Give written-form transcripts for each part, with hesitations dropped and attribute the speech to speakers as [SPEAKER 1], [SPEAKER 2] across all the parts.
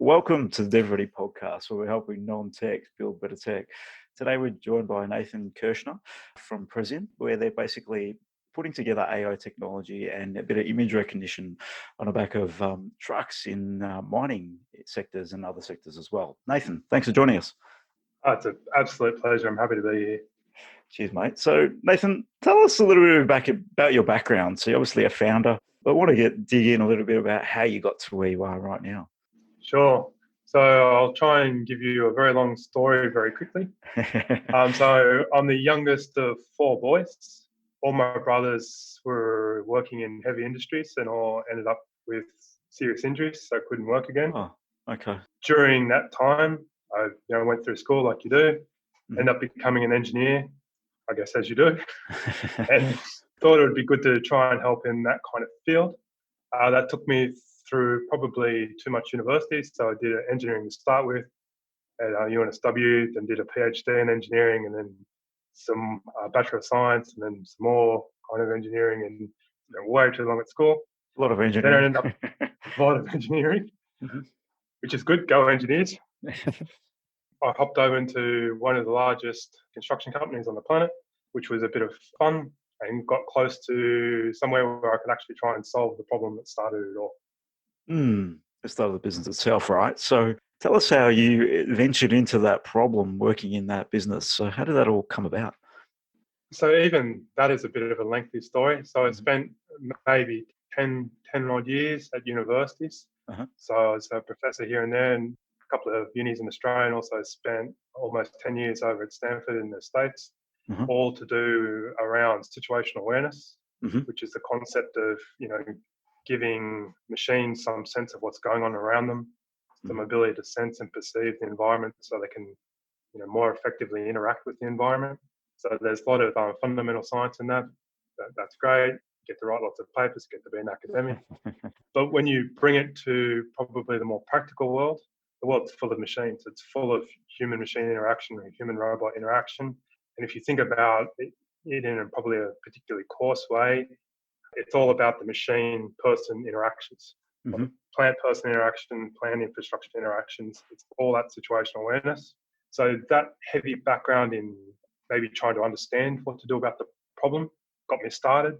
[SPEAKER 1] Welcome to the DevReady Podcast, where we're helping non-techs build better tech. Today, we're joined by Nathan Kirchner from Presien, where they're basically putting together AI technology and a bit of image recognition on the back of trucks in mining sectors and other sectors as well. Nathan, thanks for joining us.
[SPEAKER 2] Oh, it's an absolute pleasure. I'm happy to be here.
[SPEAKER 1] Cheers, mate. So, Nathan, tell us a little bit about your background. So, you're obviously a founder, but I want to dig in a little bit about how you got to where you are right now.
[SPEAKER 2] Sure. So I'll try and give you a very long story very quickly. So I'm the youngest of four boys. All my brothers were working in heavy industries and all ended up with serious injuries, so couldn't work again.
[SPEAKER 1] Oh, okay.
[SPEAKER 2] During that time, I went through school like you do, ended up becoming an engineer, I guess as you do, and thought it would be good to try and help in that kind of field. That took me through probably too much university. So I did engineering to start with at UNSW, then did a PhD in engineering, and then some Bachelor of Science, and then some more kind of engineering, and way too long at school.
[SPEAKER 1] A lot of engineering.
[SPEAKER 2] Then I ended up a lot of engineering, which is good. Go engineers. I hopped over into one of the largest construction companies on the planet, which was a bit of fun, and got close to somewhere where I could actually try and solve the problem that started it all.
[SPEAKER 1] The start of the business itself, right? So tell us how you ventured into that problem working in that business. So how did that all come about?
[SPEAKER 2] So even that is a bit of a lengthy story. So I spent maybe 10 odd years at universities. So I was a professor here and there, and a couple of unis in Australia, and also spent almost 10 years over at Stanford in the States, all to do around situational awareness, which is the concept of, giving machines some sense of what's going on around them, some ability to sense and perceive the environment so they can, more effectively interact with the environment. So there's a lot of fundamental science in that. That's great. Get to write lots of papers, get to be an academic. But when you bring it to probably the more practical world, the world's full of machines. It's full of human-machine interaction and human-robot interaction. And if you think about it in probably a particularly coarse way, it's all about the machine-person interactions, plant-person interaction, plant infrastructure interactions. It's all that situational awareness. So that heavy background in maybe trying to understand what to do about the problem got me started.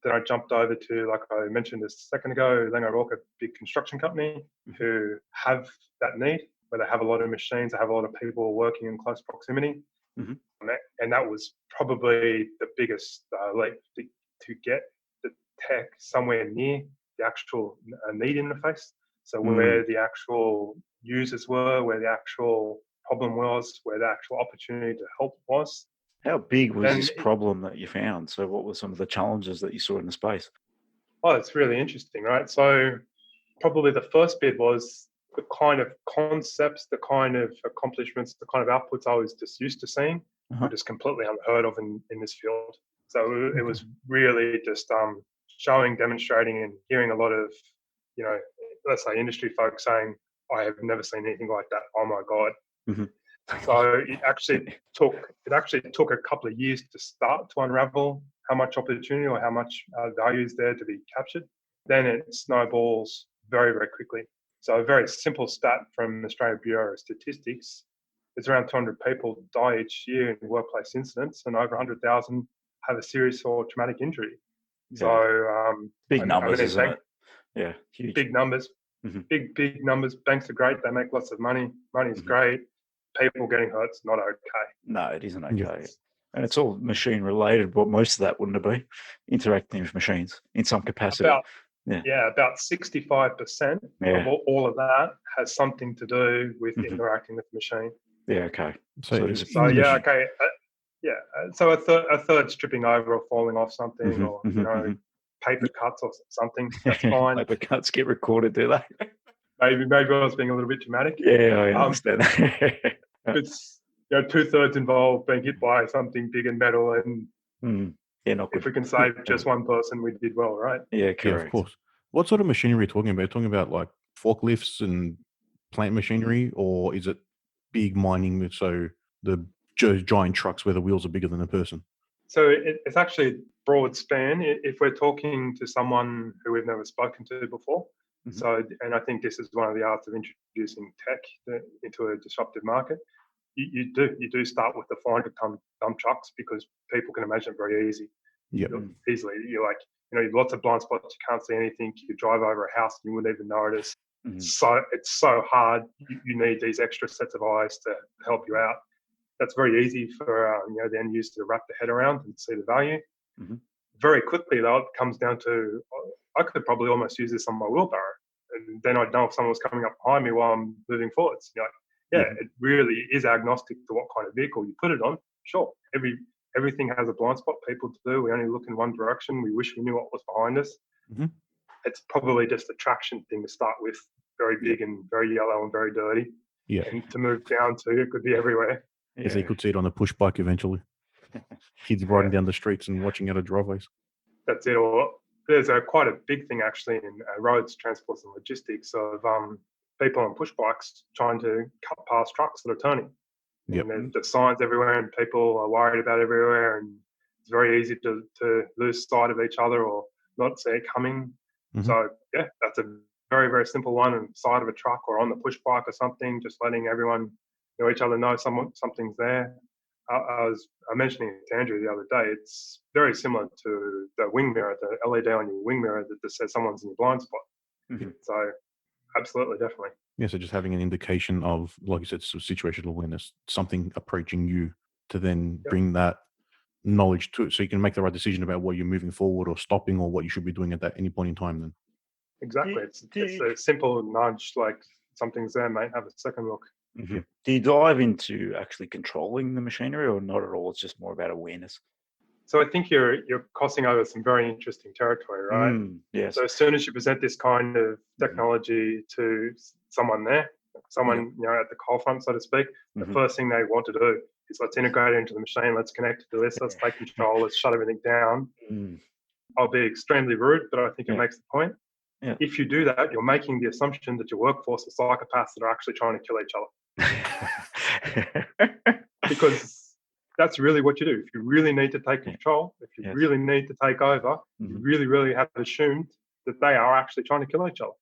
[SPEAKER 2] Then I jumped over to, like I mentioned a second ago, Langer, a big construction company who have that need, where they have a lot of machines, they have a lot of people working in close proximity. And that was probably the biggest leap to get the tech somewhere near the actual need interface. So where the actual users were, where the actual problem was, where the actual opportunity to help was.
[SPEAKER 1] How big was this problem that you found? So what were some of the challenges that you saw in the space?
[SPEAKER 2] Oh, it's really interesting, right? So probably the first bit was the kind of concepts, the kind of accomplishments, the kind of outputs I was just used to seeing were just completely unheard of in this field. So it was really just showing, demonstrating, and hearing a lot of, let's say industry folks saying, I have never seen anything like that. Oh my God. So it actually took a couple of years to start to unravel how much opportunity or how much value is there to be captured. Then it snowballs very, very quickly. So a very simple stat from the Australian Bureau of Statistics is around 200 people die each year in workplace incidents, and over 100,000 have a serious or traumatic injury.
[SPEAKER 1] Yeah.
[SPEAKER 2] So
[SPEAKER 1] big numbers, isn't it? Yeah, huge.
[SPEAKER 2] Big numbers. Big numbers. Banks are great. They make lots of money. Money's great. People getting hurt's not okay.
[SPEAKER 1] No, it isn't okay. And it's all machine related, but most of that wouldn't it be? Interacting with machines in some capacity.
[SPEAKER 2] About 65% of all of that has something to do with interacting with the machine.
[SPEAKER 1] Yeah, okay.
[SPEAKER 2] So a third tripping over or falling off something, or paper cuts or something. That's fine.
[SPEAKER 1] Paper cuts get recorded, do they?
[SPEAKER 2] Maybe I was being a little bit dramatic.
[SPEAKER 1] Yeah, I understand.
[SPEAKER 2] It's 2/3 involved being hit by something big and metal, and
[SPEAKER 1] not good.
[SPEAKER 2] If we can save just one person, we did well, right?
[SPEAKER 1] Yeah, correct.
[SPEAKER 3] Yeah, of course. What sort of machinery are you talking about? Are you talking about like forklifts and plant machinery, or is it big mining? So the giant trucks where the wheels are bigger than a person?
[SPEAKER 2] So it's actually a broad span. If we're talking to someone who we've never spoken to before, So, and I think this is one of the arts of introducing tech into a disruptive market. You do start with the 400-ton dump trucks because people can imagine it very easily. You're like, you've lots of blind spots, you can't see anything. You drive over a house and you wouldn't even notice. So it's so hard. You need these extra sets of eyes to help you out. That's very easy for the end user to wrap their head around and see the value. Very quickly though, it comes down to, I could probably almost use this on my wheelbarrow, and then I'd know if someone was coming up behind me while I'm moving forwards. It really is agnostic to what kind of vehicle you put it on. Sure, everything has a blind spot. People do. We only look in one direction. We wish we knew what was behind us. It's probably just a traction thing to start with, very big and very yellow and very dirty. And to move down to, it could be everywhere.
[SPEAKER 3] Yes, you could see it on a push bike eventually. Kids riding down the streets and watching out of driveways.
[SPEAKER 2] That's it. Or there's quite a big thing actually in roads, transports and logistics of people on push bikes trying to cut past trucks that are turning. And there's signs everywhere and people are worried about everywhere, and it's very easy to lose sight of each other or not see it coming. So that's a very, very simple one on the side of a truck or on the push bike or something, just letting everyone each other know something's there. I was mentioning it to Andrew the other day. It's very similar to the wing mirror, the LED on your wing mirror that just says someone's in your blind spot. So absolutely, definitely.
[SPEAKER 3] Yeah, so just having an indication of, like you said, situational awareness, something approaching you, to then bring that knowledge to it, so you can make the right decision about what you're moving forward or stopping, or what you should be doing at any point in time then.
[SPEAKER 2] Exactly. It's a simple nudge, like something's there, mate, have a second look.
[SPEAKER 1] Do you dive into actually controlling the machinery or not at all? It's just more about awareness.
[SPEAKER 2] So I think you're crossing over some very interesting territory, right?
[SPEAKER 1] Yes.
[SPEAKER 2] So as soon as you present this kind of technology to someone there, someone at the coal front, so to speak, the first thing they want to do is let's integrate it into the machine, let's connect it to this, let's take control, let's shut everything down. I'll be extremely rude, but I think it makes the point. If you do that, you're making the assumption that your workforce is psychopaths that are actually trying to kill each other. Because that's really what you do. If you really need to take control, if you really need to take over, you really, really have assumed that they are actually trying to kill each other.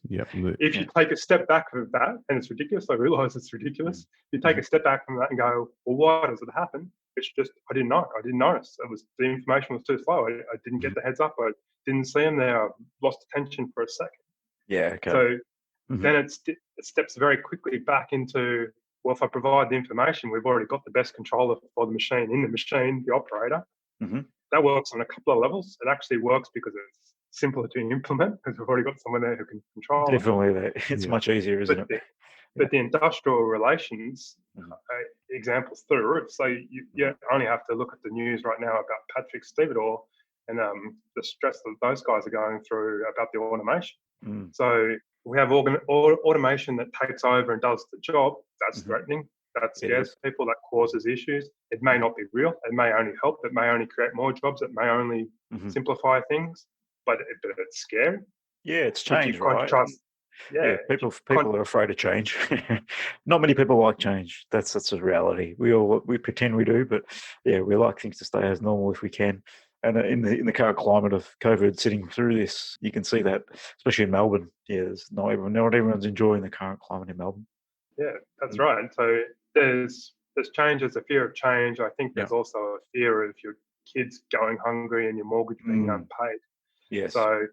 [SPEAKER 2] If you take a step back from that, and it's ridiculous, I realize it's ridiculous. You take a step back from that and go, well, why does it happen? It's just, I didn't know. I didn't notice. The information was too slow. I didn't get the heads up. I didn't see them there. I lost attention for a second. So then it steps very quickly back into, well, if I provide the information, we've already got the best controller for the machine in the machine, the operator. That works on a couple of levels. It actually works because it's simpler to implement because we've already got someone there who can control.
[SPEAKER 1] Definitely, it's much easier, isn't it?
[SPEAKER 2] But the industrial relations examples through the roof. So you only have to look at the news right now about Patrick Stevedore and the stress that those guys are going through about the automation. So we have automation that takes over and does the job. That's threatening. That scares people. That causes issues. It may not be real. It may only help. It may only create more jobs. It may only simplify things. But it's scary.
[SPEAKER 1] Yeah, it's change, right? People are afraid of change. Not many people like change. That's a reality. We pretend we do, but we like things to stay as normal if we can. And in the current climate of COVID, sitting through this, you can see that, especially in Melbourne. Not everyone's enjoying the current climate in Melbourne.
[SPEAKER 2] Yeah, that's right. And so there's change. There's a fear of change. I think there's also a fear of your kids going hungry and your mortgage being unpaid.
[SPEAKER 1] Yes.
[SPEAKER 2] So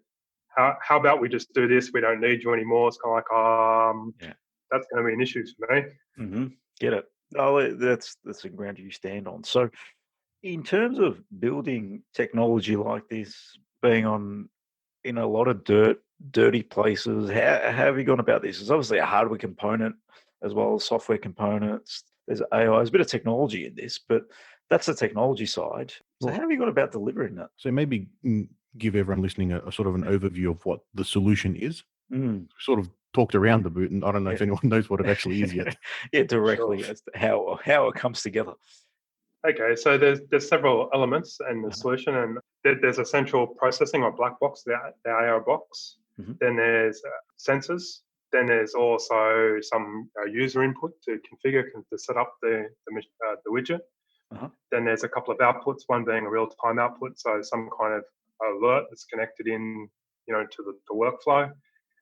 [SPEAKER 2] how about we just do this? We don't need you anymore. It's kind of like, that's going to be an issue for me.
[SPEAKER 1] Get it? Oh, that's the ground you stand on. So, in terms of building technology like this, being in a lot of dirty places, how have you gone about this? It's obviously a hardware component as well as software components. There's AI, there's a bit of technology in this, but that's the technology side. So how have you gone about delivering that?
[SPEAKER 3] So maybe give everyone listening a sort of an overview of what the solution is. Sort of talked around the boot, and I don't know if anyone knows what it actually is yet.
[SPEAKER 1] Directly as to how it comes together.
[SPEAKER 2] Okay, so there's several elements in the solution, and there's a central processing or black box, the AR box. Then there's sensors. Then there's also some user input to configure, to set up the widget. Then there's a couple of outputs, one being a real-time output, so some kind of alert that's connected in, to the workflow.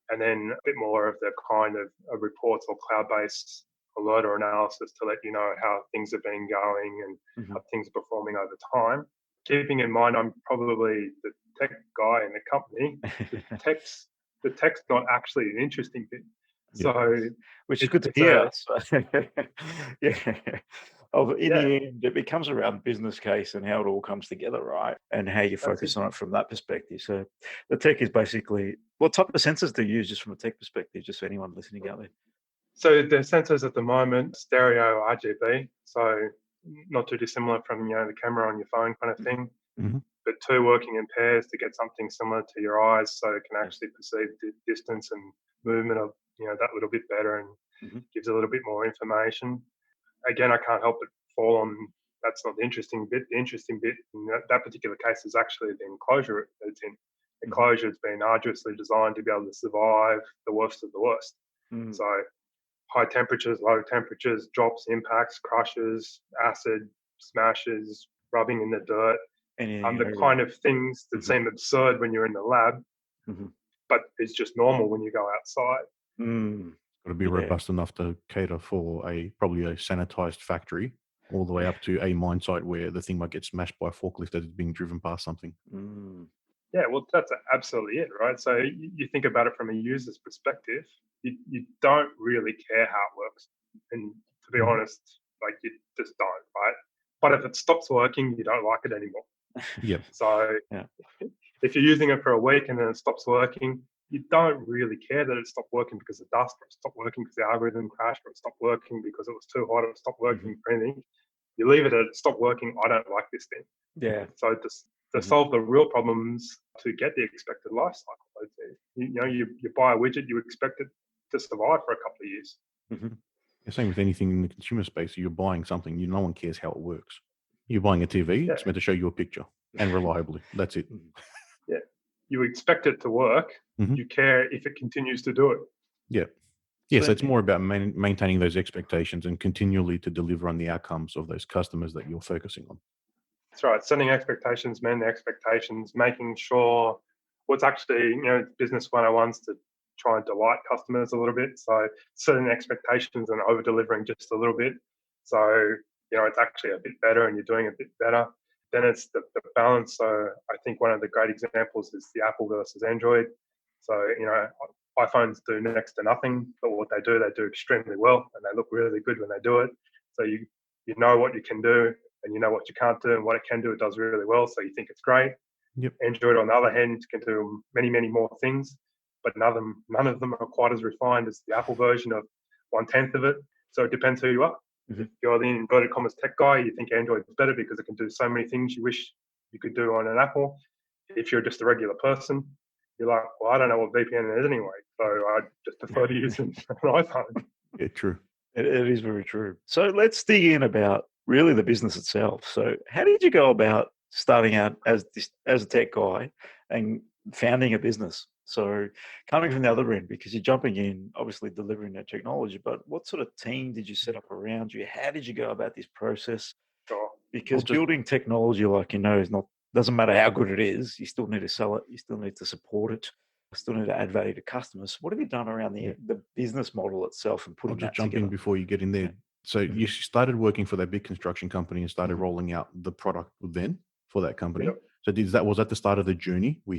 [SPEAKER 2] and then a bit more of the kind of reports or cloud-based alert or analysis to let you know how things have been going and how things are performing over time. Keeping in mind, I'm probably the tech guy in the company. The tech's not actually an interesting bit. So
[SPEAKER 1] which is good to hear. Yeah. In the end, it becomes around business case and how it all comes together, right? And how you focus on it from that perspective. So the tech is basically, what type of sensors do you use just from a tech perspective, just for anyone listening out there?
[SPEAKER 2] So the sensors at the moment, stereo RGB, so not too dissimilar from the camera on your phone kind of thing, but two working in pairs to get something similar to your eyes, so it can actually perceive the distance and movement of that little bit better and gives a little bit more information. Again, I can't help but fall on that's not the interesting bit. The interesting bit in that particular case is actually the enclosure that it's in. The enclosure has been arduously designed to be able to survive the worst of the worst. So high temperatures, low temperatures, drops, impacts, crushes, acid, smashes, rubbing in the dirt, the kind of things that seem absurd when you're in the lab, but it's just normal when you go outside.
[SPEAKER 3] Got to be robust enough to cater for probably a sanitized factory, all the way up to a mine site where the thing might get smashed by a forklift as it's being driven past something.
[SPEAKER 2] Yeah, well, that's absolutely it, right? So you think about it from a user's perspective, you don't really care how it works. And to be honest, like you just don't, right? But if it stops working, you don't like it anymore. So if you're using it for a week and then it stops working, you don't really care that it stopped working because of dust, or it stopped working because the algorithm crashed, or it stopped working because it was too hot, or it stopped working for anything. You leave it at it stopped working, I don't like this thing. So to solve the real problems, to get the expected life cycle, you buy a widget, you expect it to survive for a couple of years.
[SPEAKER 3] Same with anything in the consumer space. You're buying something, no one cares how it works. You're buying a TV, it's meant to show you a picture and reliably. That's it.
[SPEAKER 2] Yeah. You expect it to work. You care if it continues to do it.
[SPEAKER 3] So it's more about maintaining those expectations and continually to deliver on the outcomes of those customers that you're focusing on.
[SPEAKER 2] That's right. Setting expectations, managing expectations, making sure what's actually, business 101's to try and delight customers a little bit. So setting expectations and over delivering just a little bit. So, it's actually a bit better and you're doing a bit better. Then it's the balance. So I think one of the great examples is the Apple versus Android. So, iPhones do next to nothing, but what they do extremely well, and they look really good when they do it. So you know what you can do, and you know what you can't do, and what it can do, it does really well. So you think it's great. Android, on the other hand, can do many, many more things, but none of them are quite as refined as the Apple version of 1/10 of it. So it depends who you are. If you're the inverted commas tech guy, you think Android is better because it can do so many things you wish you could do on an Apple. If you're just a regular person, you're like, well, I don't know what VPN is anyway, so I just prefer to use an iPhone.
[SPEAKER 3] Yeah, true.
[SPEAKER 1] It is very true. So let's dig in about really the business itself. So how did you go about starting out as a tech guy and founding a business? So coming from the other end, because you're jumping in, obviously delivering that technology, but what sort of team did you set up around you? How did you go about this process? Because building technology, doesn't matter how good it is, you still need to sell it, you still need to support it, you still need to add value to customers. What have you done around the business model itself and putting that together?
[SPEAKER 3] I'll just jump in before you get in there. So you started working for that big construction company and started rolling out the product then for that company. So was that the start of the journey? Were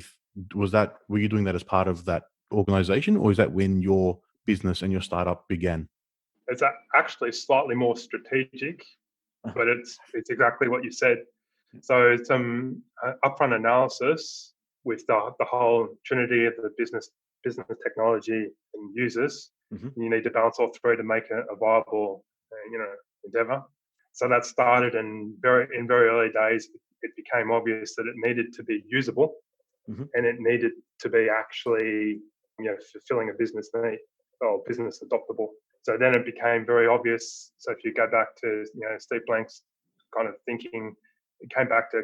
[SPEAKER 3] you doing that as part of that organization, or is that when your business and your startup began?
[SPEAKER 2] It's actually slightly more strategic, but it's exactly what you said. So some upfront analysis with the whole trinity of the business technology and users. You need to balance all three to make a viable endeavor. So that started in very early days. It became obvious that it needed to be usable and it needed to be actually fulfilling a business need or business adoptable. So then it became very obvious. So if you go back to Steve Blank's kind of thinking, it came back to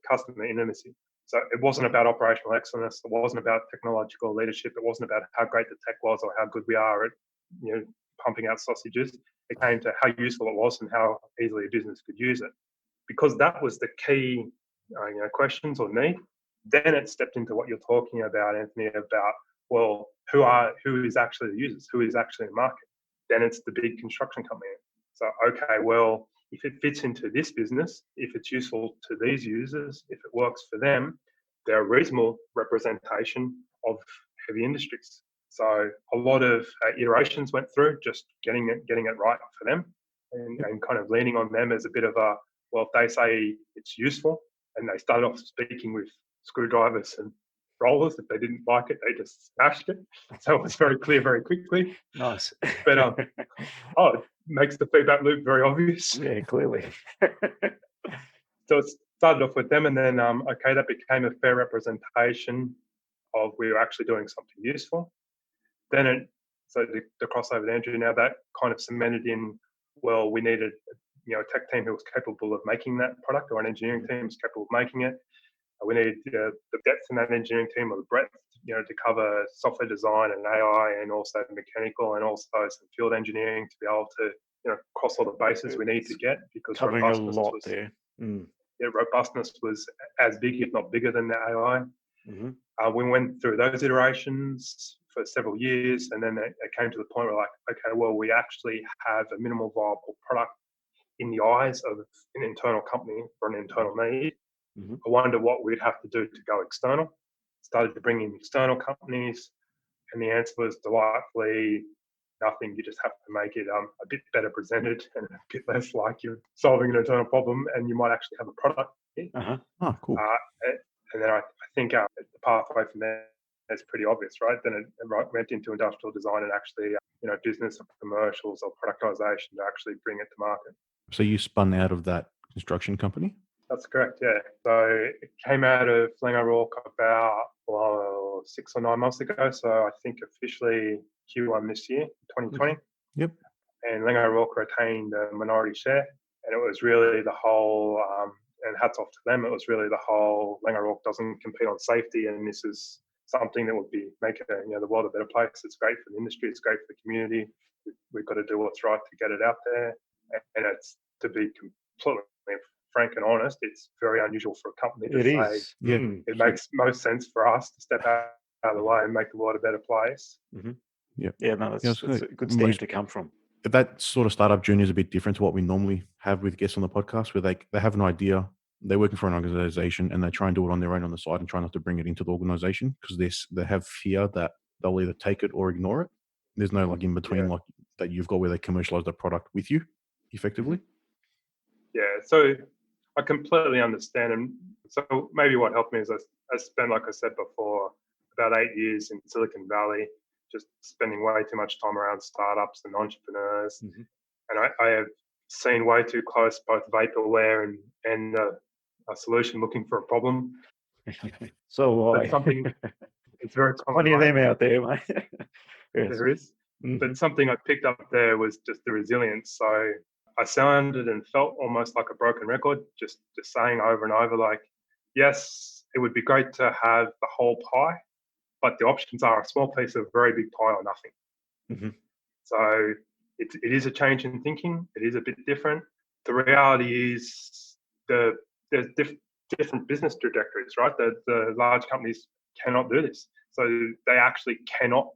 [SPEAKER 2] customer intimacy. So it wasn't about operational excellence. It wasn't about technological leadership. It wasn't about how great the tech was or how good we are at pumping out sausages. It came to how useful it was and how easily a business could use it. Because that was the key questions or need. Then it stepped into what you're talking about, Anthony, about well, who is actually the users? Who is actually in the market? Then it's the big construction company. So, okay, well, if it fits into this business, if it's useful to these users, if it works for them, they're a reasonable representation of heavy industries. So a lot of iterations went through, just getting it right for them, and kind of leaning on them as a bit of a, well, if they say it's useful, and they started off speaking with screwdrivers and rollers. If they didn't like it, they just smashed it. So it was very clear very quickly.
[SPEAKER 1] Nice.
[SPEAKER 2] But it makes the feedback loop very obvious.
[SPEAKER 1] Yeah, clearly.
[SPEAKER 2] So it started off with them, and then okay, that became a fair representation of we were actually doing something useful. Then the crossover to Andrew, now that kind of cemented in, well, we needed a tech team who was capable of making that product, or an engineering team was capable of making it. We needed the depth in that engineering team, or the breadth, to cover software design and AI, and also mechanical, and also some field engineering to be able to cross all the bases we need to get, because
[SPEAKER 1] covering a lot there.
[SPEAKER 2] Robustness was as big, if not bigger, than the AI.
[SPEAKER 1] Mm-hmm.
[SPEAKER 2] We went through those iterations for several years, and then it came to the point where, like, okay, well, we actually have a minimal viable product in the eyes of an internal company for an internal need.
[SPEAKER 1] Mm-hmm.
[SPEAKER 2] I wonder what we'd have to do to go external. Started to bring in external companies, and the answer was delightfully nothing. You just have to make it a bit better presented and a bit less like you're solving an internal problem, and you might actually have a product.
[SPEAKER 3] Oh, cool.
[SPEAKER 2] And then I think the pathway from there is pretty obvious, right? Then it went into industrial design and actually, business or commercials or productization to actually bring it to market.
[SPEAKER 3] So you spun out of that construction company?
[SPEAKER 2] That's correct, yeah. So it came out of Lang O'Rourke about 6 or 9 months ago. So I think officially Q1 this year, 2020.
[SPEAKER 3] Yep.
[SPEAKER 2] And Lang O'Rourke retained a minority share. And it was really the whole, and hats off to them, it was really the whole Lang O'Rourke doesn't compete on safety. And this is something that would be making the world a better place. It's great for the industry. It's great for the community. We've got to do what's right to get it out there. And it's, to be completely frank and honest, it's very unusual for a company to say it makes most sense for us to step out of the way and make the world a better place.
[SPEAKER 1] Mm-hmm.
[SPEAKER 3] Yeah.
[SPEAKER 1] Yeah, no, that's a good stand to come from.
[SPEAKER 3] That sort of startup journey is a bit different to what we normally have with guests on the podcast, where they have an idea, they're working for an organization, and they try and do it on their own on the side and try not to bring it into the organization, because they have fear that they'll either take it or ignore it. There's no in between like that you've got, where they commercialize the product with you effectively.
[SPEAKER 2] Yeah, so I completely understand. And so maybe what helped me is I spent, like I said before, about 8 years in Silicon Valley, just spending way too much time around startups and entrepreneurs.
[SPEAKER 1] Mm-hmm.
[SPEAKER 2] And I have seen way too close both vaporware and a solution looking for a problem.
[SPEAKER 1] So
[SPEAKER 2] it's very common.
[SPEAKER 1] Plenty of them out there, mate.
[SPEAKER 2] Yes. There is. Mm-hmm. But something I picked up there was just the resilience. So I sounded and felt almost like a broken record, just saying over and over, like, yes, it would be great to have the whole pie, but the options are a small piece of a very big pie or nothing.
[SPEAKER 1] Mm-hmm.
[SPEAKER 2] So it is a change in thinking. It is a bit different. The reality is there's different business trajectories, right? The large companies cannot do this. So they actually cannot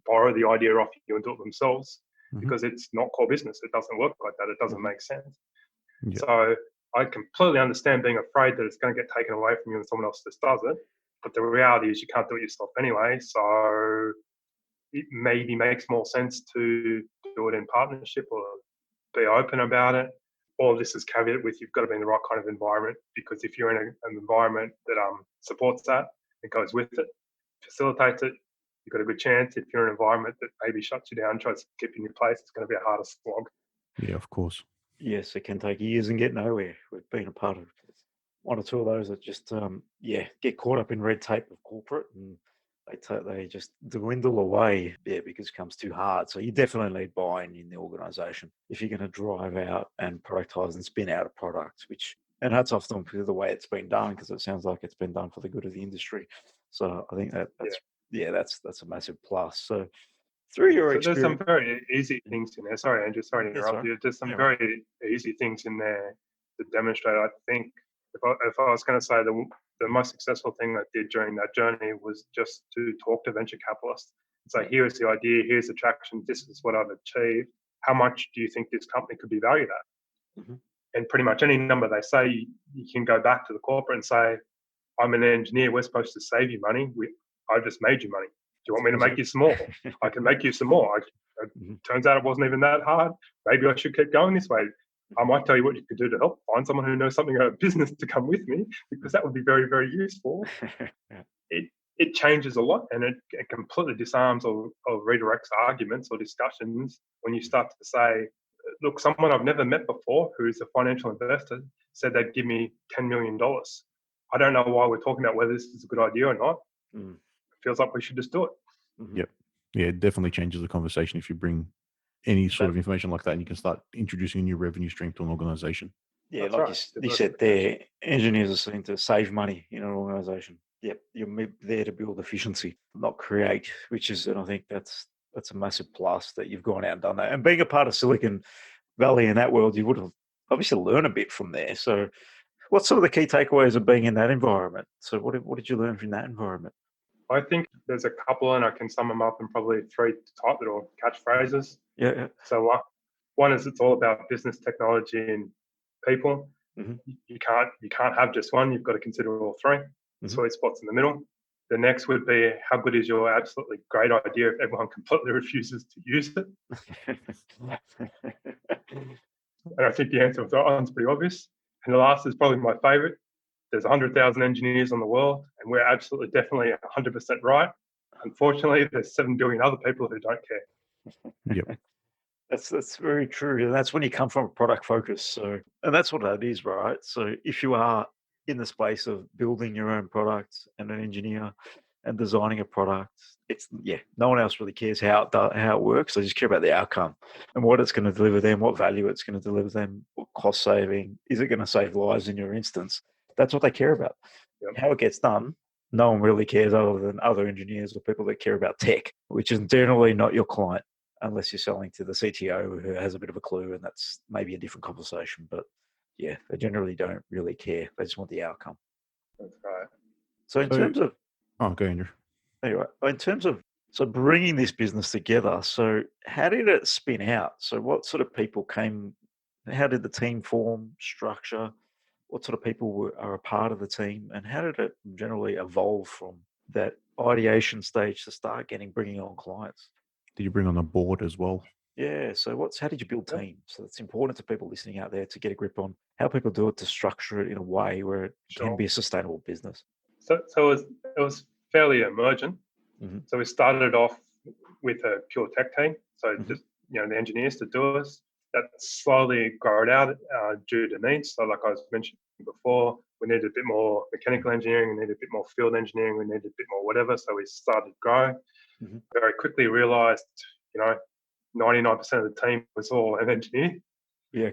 [SPEAKER 2] borrow the idea off you and do it themselves, because it's not core business. It doesn't work like that. It doesn't make sense. Yeah. So I completely understand being afraid that it's going to get taken away from you and someone else just does it. But the reality is you can't do it yourself anyway. So it maybe makes more sense to do it in partnership or be open about it. All of this is caveated with you've got to be in the right kind of environment, because if you're in an environment that supports that, it goes with it, facilitates it, you've got a good chance. If you're in an environment that maybe shuts you down, tries to keep you in your place, it's going to be a harder slog.
[SPEAKER 3] Yeah, of course.
[SPEAKER 1] Yes, it can take years and get nowhere. We've been a part of one or two of those that just, get caught up in red tape of corporate, and they just dwindle away, because it becomes too hard. So you definitely need buy-in in the organisation if you're going to drive out and productize and spin out a product, and hats off to them for the way it's been done, because it sounds like it's been done for the good of the industry. So I think that's a massive plus. So through your experience,
[SPEAKER 2] there's some very easy things in there. Sorry, Andrew, sorry to interrupt you. There's some very easy things in there to demonstrate. I think if I was going to say the most successful thing I did during that journey was just to talk to venture capitalists and say, here is the idea, here's the traction, this is what I've achieved. How much do you think this company could be valued at?
[SPEAKER 1] Mm-hmm.
[SPEAKER 2] And pretty much any number they say, you can go back to the corporate and say, I'm an engineer, we're supposed to save you money. I just made you money. Do you want me to make you some more? I can make you some more. Turns out it wasn't even that hard. Maybe I should keep going this way. I might tell you what you could do to help find someone who knows something about business to come with me, because that would be very, very useful. It changes a lot, and it completely disarms or redirects arguments or discussions when you start to say, look, someone I've never met before who is a financial investor said they'd give me $10 million. I don't know why we're talking about whether this is a good idea or not. It feels like we should just do it.
[SPEAKER 3] Yep. Yeah, it definitely changes the conversation if you bring any sort of information like that, and you can start introducing a new revenue stream to an organization.
[SPEAKER 1] Yeah,
[SPEAKER 2] That's
[SPEAKER 1] like
[SPEAKER 2] right.
[SPEAKER 1] you said there, engineers are seen to save money in an organization. Yep, you're there to build efficiency, not create, and I think that's a massive plus that you've gone out and done that. And being a part of Silicon Valley in that world, you would have obviously learned a bit from there. So what's some of the key takeaways of being in that environment? So what did you learn from that environment?
[SPEAKER 2] I think there's a couple, and I can sum them up in probably 3 tight little catchphrases.
[SPEAKER 1] Yeah.
[SPEAKER 2] So one is it's all about business, technology, and people.
[SPEAKER 1] Mm-hmm.
[SPEAKER 2] You can't have just one. You've got to consider all 3. The sweet spots in the middle. The next would be, how good is your absolutely great idea if everyone completely refuses to use it? And I think the answer to that one's pretty obvious. And the last is probably my favorite. There's 100,000 engineers in the world, and we're absolutely definitely 100% right. Unfortunately, there's 7 billion other people who don't care.
[SPEAKER 3] Yep.
[SPEAKER 1] That's very true. And that's when you come from a product focus. So, and that's what that is, right? So if you are in the space of building your own product and an engineer and designing a product, no one else really cares how it works. They just care about the outcome and what it's going to deliver them, what value it's going to deliver them, what cost saving, is it going to save lives in your instance? That's what they care about.
[SPEAKER 2] Yep.
[SPEAKER 1] How it gets done, no one really cares other than other engineers or people that care about tech, which is generally not your client, unless you're selling to the CTO who has a bit of a clue, and that's maybe a different conversation. But yeah, they generally don't really care. They just want the outcome.
[SPEAKER 2] That's right.
[SPEAKER 1] So in terms of...
[SPEAKER 3] Oh, go Andrew.
[SPEAKER 1] Anyway, in terms of bringing this business together, so how did it spin out? So what sort of people came, how did the team form, structure? What sort of people are a part of the team? And how did it generally evolve from that ideation stage to start bringing on clients?
[SPEAKER 3] Did you bring on a board as well?
[SPEAKER 1] Yeah. So how did you build teams? So it's important to people listening out there to get a grip on how people do it, to structure it in a way where it can be a sustainable business.
[SPEAKER 2] So it was fairly emergent.
[SPEAKER 1] Mm-hmm.
[SPEAKER 2] So we started off with a pure tech team. So just, the engineers to do us. That slowly growed out due to needs. So like I was mentioning before, we needed a bit more mechanical engineering, we needed a bit more field engineering, we needed a bit more whatever. So we started growing. Very quickly realized, 99% of the team was all an engineer.
[SPEAKER 1] Yeah.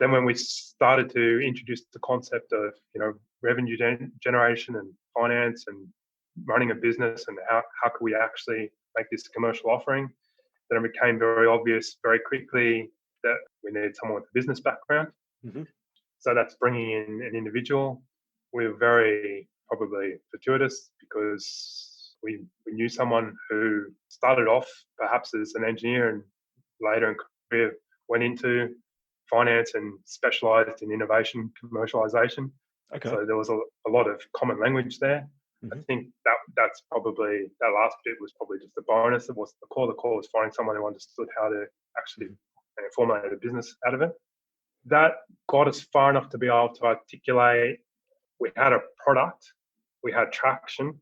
[SPEAKER 2] Then when we started to introduce the concept of, revenue generation and finance and running a business and how could we actually make this a commercial offering, then it became very obvious very quickly that we needed someone with a business background. So that's bringing in an individual. We were very probably fortuitous because we knew someone who started off perhaps as an engineer and later in career went into finance and specialized in innovation commercialization. Okay. So there was a lot of common language there. I think that's probably, that last bit was probably just a bonus. It was the core. The core was finding someone who understood how to actually formulate a business out of it. That got us far enough to be able to articulate we had a product, we had traction,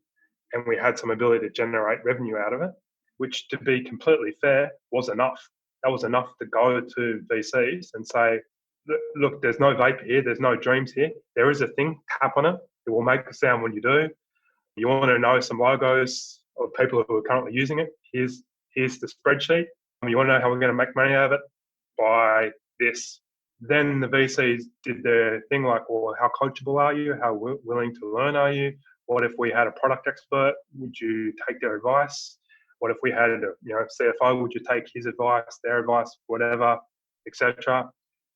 [SPEAKER 2] and we had some ability to generate revenue out of it, which, to be completely fair, was enough. That was enough to go to VCs and say, look, there's no vapor here, there's no dreams here. There is a thing, tap on it. It will make a sound when you do. You want to know some logos of people who are currently using it? Here's the spreadsheet. You want to know how we're going to make money out of it? Buy this. Then the VCs did their thing like, well, how coachable are you? How willing to learn are you? What if we had a product expert? Would you take their advice? What if we had a CFO? Would you take his advice, their advice, whatever, etc.?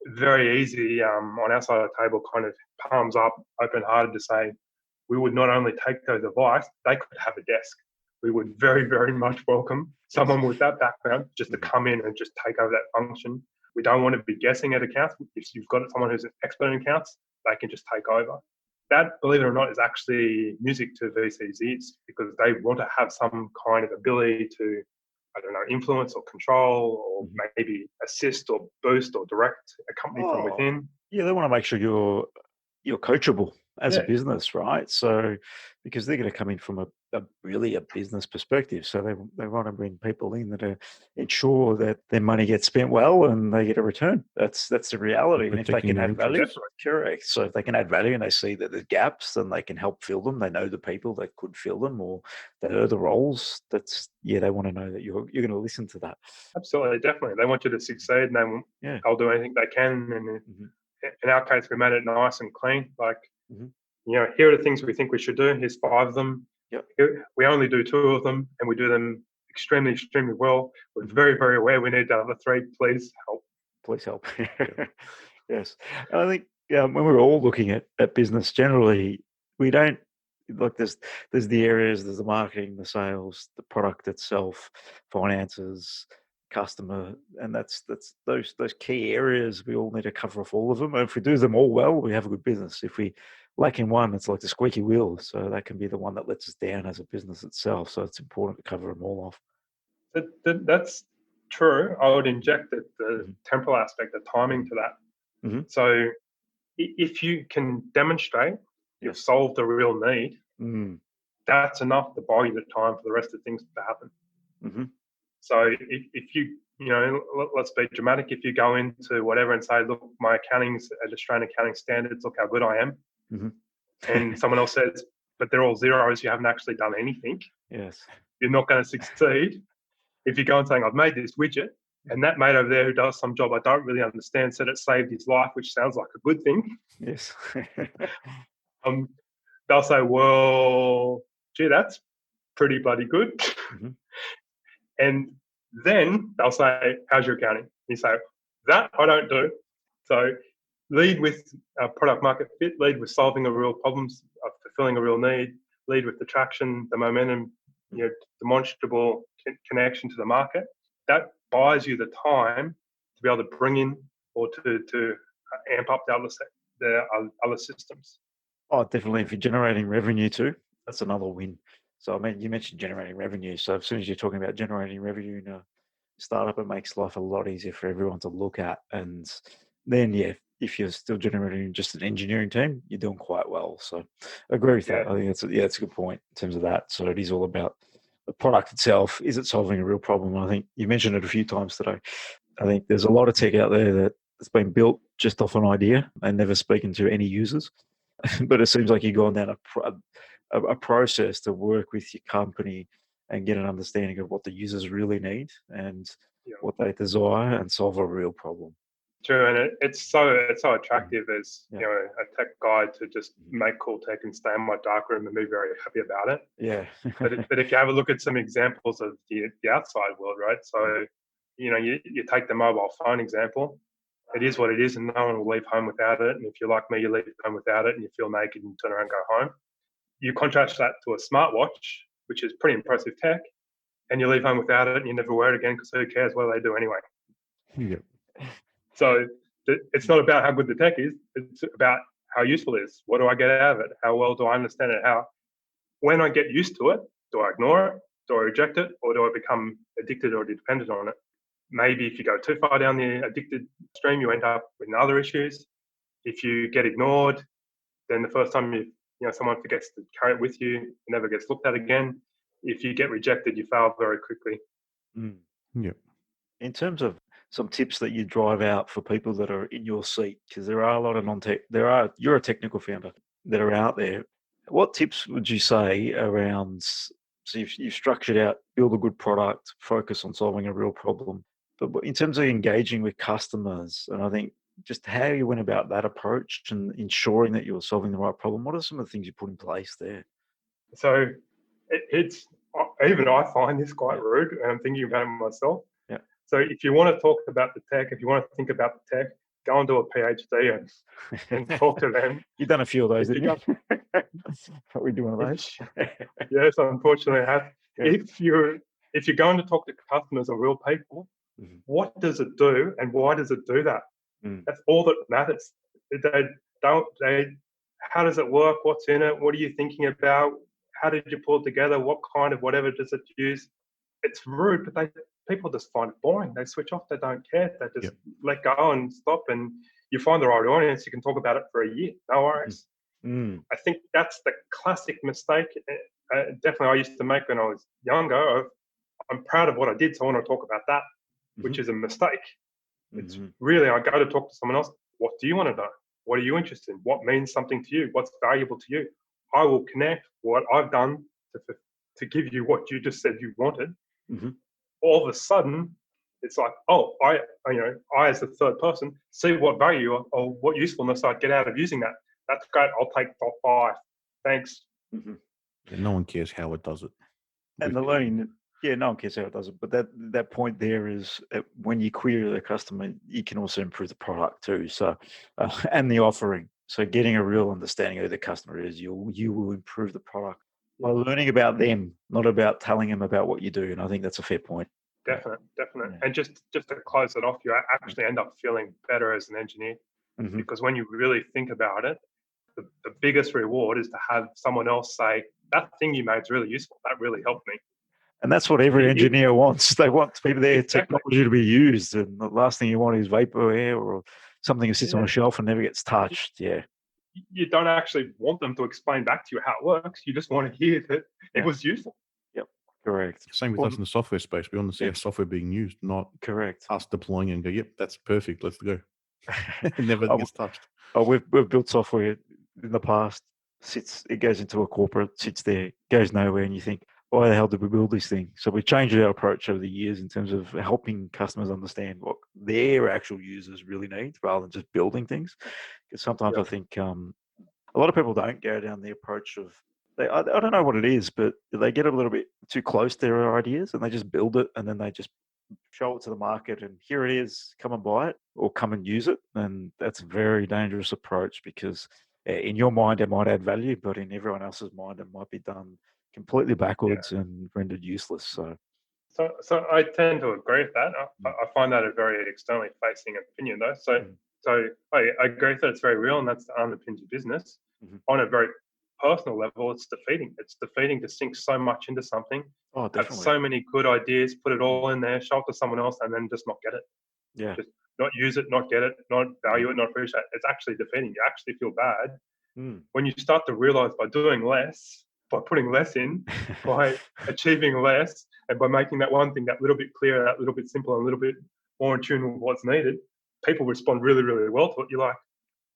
[SPEAKER 2] very easy on our side of the table, kind of palms up, open-hearted to say, we would not only take those advice, they could have a desk. We would very, very much welcome someone with that background just to come in and just take over that function. We don't want to be guessing at accounts. If you've got someone who's an expert in accounts, they can just take over. That, believe it or not, is actually music to VC's ears, because they want to have some kind of ability to, I don't know, influence or control or maybe assist or boost or direct a company from within.
[SPEAKER 1] Yeah, they want to make sure you're coachable as a business, right? So because they're going to come in from a really a business perspective, so they want to bring people in that ensure that their money gets spent well and they get a return. That's the reality. And if they can add value, correct. So if they can add value and they see that there's gaps, then they can help fill them. They know the people that could fill them, or they know the roles. They want to know that you're going to listen to that.
[SPEAKER 2] Absolutely, definitely. They want you to succeed, and they'll do anything they can. And in our case, we made it nice and clean. Like, here are the things we think we should do. Here's 5 of them. We only do 2 of them, and we do them extremely, extremely well. We're very, very aware we need the other 3. Please help.
[SPEAKER 1] Please help. Yes. And I think when we're all looking at business generally, we don't, like there's the areas, there's the marketing, the sales, the product itself, finances, customer, and that's those key areas. We all need to cover off all of them. And if we do them all well, we have a good business. If we lack in one, it's like the squeaky wheel. So that can be the one that lets us down as a business itself. So it's important to cover them all off.
[SPEAKER 2] That's true. I would inject the temporal aspect, the timing to that. So if you can demonstrate you've solved a real need, that's enough to buy you the time for the rest of things to happen. So if you, let's be dramatic. If you go into whatever and say, look, my accounting's at Australian accounting standards, look how good I am. And someone else says, but they're all zeros, you haven't actually done anything.
[SPEAKER 1] Yes.
[SPEAKER 2] You're not going to succeed. If you go and saying, I've made this widget, and that mate over there who does some job I don't really understand said it saved his life, which sounds like a good thing.
[SPEAKER 1] Yes.
[SPEAKER 2] They'll say, well, gee, that's pretty bloody good. And then they'll say, how's your accounting? You say, that I don't do. So lead with product market fit, lead with solving a real problems, fulfilling a real need, lead with the traction, the momentum, demonstrable connection to the market. That buys you the time to be able to bring in or to amp up the other systems.
[SPEAKER 1] Oh, definitely. If you're generating revenue too, that's another win. So, I mean, you mentioned generating revenue. So as soon as you're talking about generating revenue in a startup, it makes life a lot easier for everyone to look at. And then, if you're still generating just an engineering team, you're doing quite well. So I agree with that. I think that's a good point in terms of that. So it is all about the product itself. Is it solving a real problem? I think you mentioned it a few times today. I think there's a lot of tech out there that's been built just off an idea and never speaking to any users. But it seems like you've gone down a process to work with your company and get an understanding of what the users really need and what they desire and solve a real problem.
[SPEAKER 2] True, and it's so attractive as a tech guy to just make cool tech and stay in my dark room and be very happy about it.
[SPEAKER 1] Yeah.
[SPEAKER 2] but if you have a look at some examples of the outside world, right? So you take the mobile phone example. It is what it is, and no one will leave home without it. And if you're like me, you leave home without it, and you feel naked and turn around and go home. You contrast that to a smartwatch, which is pretty impressive tech, and you leave home without it, and you never wear it again because who cares what they do anyway?
[SPEAKER 3] Yep.
[SPEAKER 2] So it's not about how good the tech is; it's about how useful it is. What do I get out of it? How well do I understand it? When I get used to it, do I ignore it? Do I reject it? Or do I become addicted or dependent on it? Maybe if you go too far down the addicted stream, you end up with other issues. If you get ignored, then the first time someone forgets to carry it with you, it never gets looked at again. If you get rejected, you fail very quickly.
[SPEAKER 3] Yep.
[SPEAKER 1] In terms of some tips that you drive out for people that are in your seat, because there are a lot of non-tech, you're a technical founder that are out there. What tips would you say around, so you've structured out, build a good product, focus on solving a real problem. But in terms of engaging with customers, and I think just how you went about that approach and ensuring that you were solving the right problem, what are some of the things you put in place there?
[SPEAKER 2] So it's even I find this quite rude, and I'm thinking about it myself.
[SPEAKER 1] Yeah.
[SPEAKER 2] So if you want to talk about the tech, if you want to think about the tech, go and do a PhD and talk to them.
[SPEAKER 1] You've done a few of those,
[SPEAKER 2] If you
[SPEAKER 1] didn't you? Probably do one of those.
[SPEAKER 2] Yes, unfortunately, I have.
[SPEAKER 1] Yeah.
[SPEAKER 2] If you're going to talk to customers or real people, what does it do and why does it do that? That's all that matters. How does it work? What's in it? What are you thinking about? How did you pull it together? What kind of whatever does it use? It's rude, but people just find it boring. They switch off. They don't care. They just let go and stop. And you find the right audience. You can talk about it for a year. No worries. I think that's the classic mistake. Definitely, I used to make when I was younger. I'm proud of what I did, so I want to talk about that, which is a mistake. It's really, I go to talk to someone else. What do you want to know? What are you interested in? What means something to you? What's valuable to you? I will connect what I've done to give you what you just said you wanted. All of a sudden, it's like, oh, I as the third person see what value or what usefulness I get out of using that. That's great. I'll take top 5. Thanks.
[SPEAKER 3] No one cares how it does it.
[SPEAKER 1] And the learning, no one cares how it does it. But that point there is when you query the customer, you can also improve the product too. So, and the offering. So getting a real understanding of who the customer is, you will improve the product by learning about them, not about telling them about what you do. And I think that's a fair point.
[SPEAKER 2] Definitely. Yeah. And just to close it off, you actually end up feeling better as an engineer because when you really think about it, the biggest reward is to have someone else say, that thing you made is really useful. That really helped me.
[SPEAKER 1] And that's what every engineer wants. They want their technology to be used. And the last thing you want is vaporware or something that sits on a shelf and never gets touched. Yeah.
[SPEAKER 2] You don't actually want them to explain back to you how it works. You just want to hear that it was useful.
[SPEAKER 1] Yep. Correct.
[SPEAKER 3] Same with us in the software space. We want to see our software being used, not us deploying and go, yep, that's perfect. Let's go. It never gets touched.
[SPEAKER 1] We've built software in the past. It goes into a corporate, sits there, goes nowhere, and you think, why the hell did we build this thing? So we changed our approach over the years in terms of helping customers understand what their actual users really need rather than just building things. Because sometimes I think a lot of people don't go down the approach of, I don't know what it is, but they get a little bit too close to their ideas and they just build it and then they just show it to the market and here it is, come and buy it or come and use it. And that's a very dangerous approach because in your mind, it might add value, but in everyone else's mind, it might be done completely backwards and rendered useless.
[SPEAKER 2] So I tend to agree with that. I find that a very externally facing opinion, though. So I agree that it's very real, and that's the underpins your business. On a very personal level, it's defeating. It's defeating to sink so much into something, have so many good ideas, put it all in there, show it to someone else, and then just not get it.
[SPEAKER 1] Yeah.
[SPEAKER 2] Just not use it, not get it, not value it, not appreciate it. It's actually defeating. You actually feel bad when you start to realize by doing less, by putting less in, by achieving less, and by making that one thing that little bit clearer, that little bit simpler, a little bit more in tune with what's needed, people respond really, really well to it. You're like,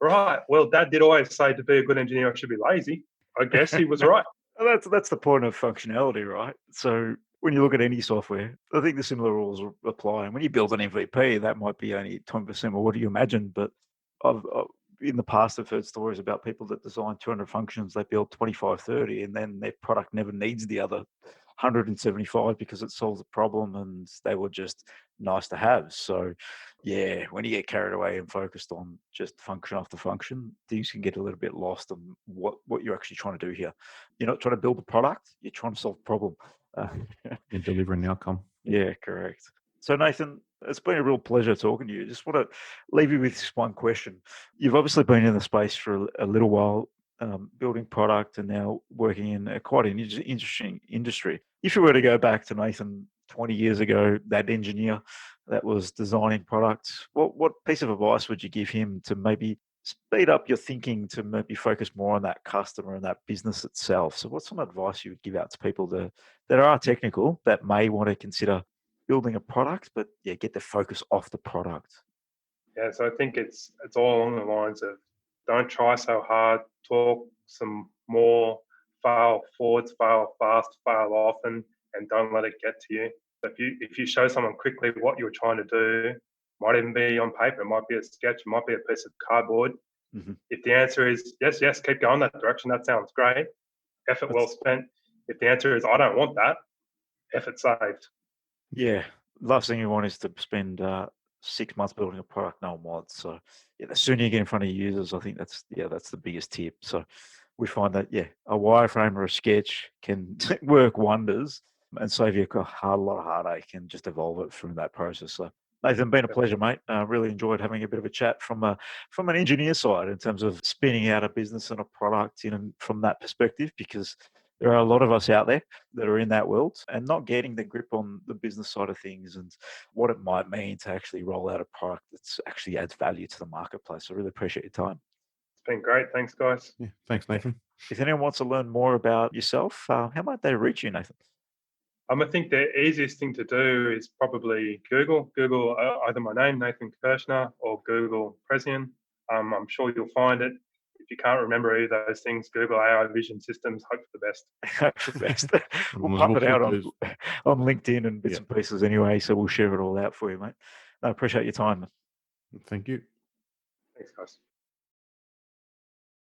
[SPEAKER 2] right, well, Dad did always say to be a good engineer, I should be lazy. I guess he was right.
[SPEAKER 1] Well, that's the point of functionality, right? So when you look at any software, I think the similar rules apply. And when you build an MVP, that might be only 20% of what you imagine. But in the past, I've heard stories about people that design 200 functions, they build 25, 30, and then their product never needs the other 175 because it solves a problem and they were just nice to have. So yeah, when you get carried away and focused on just function after function, things can get a little bit lost on what you're actually trying to do here. You're not trying to build a product, you're trying to solve a problem.
[SPEAKER 3] And deliver an outcome.
[SPEAKER 1] Yeah, correct. So Nathan, it's been a real pleasure talking to you. Just want to leave you with this one question. You've obviously been in the space for a little while, building product and now working in quite an interesting industry. If you were to go back to Nathan 20 years ago, that engineer that was designing products, what piece of advice would you give him to maybe speed up your thinking to maybe focus more on that customer and that business itself? So what's some advice you would give out to people that are technical that may want to consider building a product, but get the focus off the product?
[SPEAKER 2] Yeah, so I think it's all along the lines of don't try so hard, talk some more, fail forwards, fail fast, fail often, and don't let it get to you. If you show someone quickly what you're trying to do, might even be on paper, it might be a sketch, it might be a piece of cardboard. If the answer is yes, keep going that direction, that sounds great, effort well spent. If the answer is I don't want that, effort saved.
[SPEAKER 1] Yeah, last thing you want is to spend 6 months building a product no one wants. So yeah, the sooner you get in front of users, I think that's the biggest tip. So we find that a wireframe or a sketch can work wonders and save you a lot of heartache and just evolve it through that process. So Nathan, been a pleasure, mate. Really enjoyed having a bit of a chat from an engineer side in terms of spinning out a business and a product from that perspective, because there are a lot of us out there that are in that world and not getting the grip on the business side of things and what it might mean to actually roll out a product that actually adds value to the marketplace. I really appreciate your time.
[SPEAKER 2] It's been great. Thanks, guys.
[SPEAKER 3] Yeah, thanks, Nathan.
[SPEAKER 1] If anyone wants to learn more about yourself, how might they reach you, Nathan?
[SPEAKER 2] I think the easiest thing to do is probably Google either my name, Nathan Kirchner, or Google Presien. I'm sure you'll find it. If you can't remember either of those things, Google AI vision systems. Hope for the best.
[SPEAKER 1] Hope for the best. We'll pump it out on LinkedIn and bits and pieces anyway, so we'll share it all out for you, mate. I appreciate your time.
[SPEAKER 3] Thank you.
[SPEAKER 2] Thanks, guys.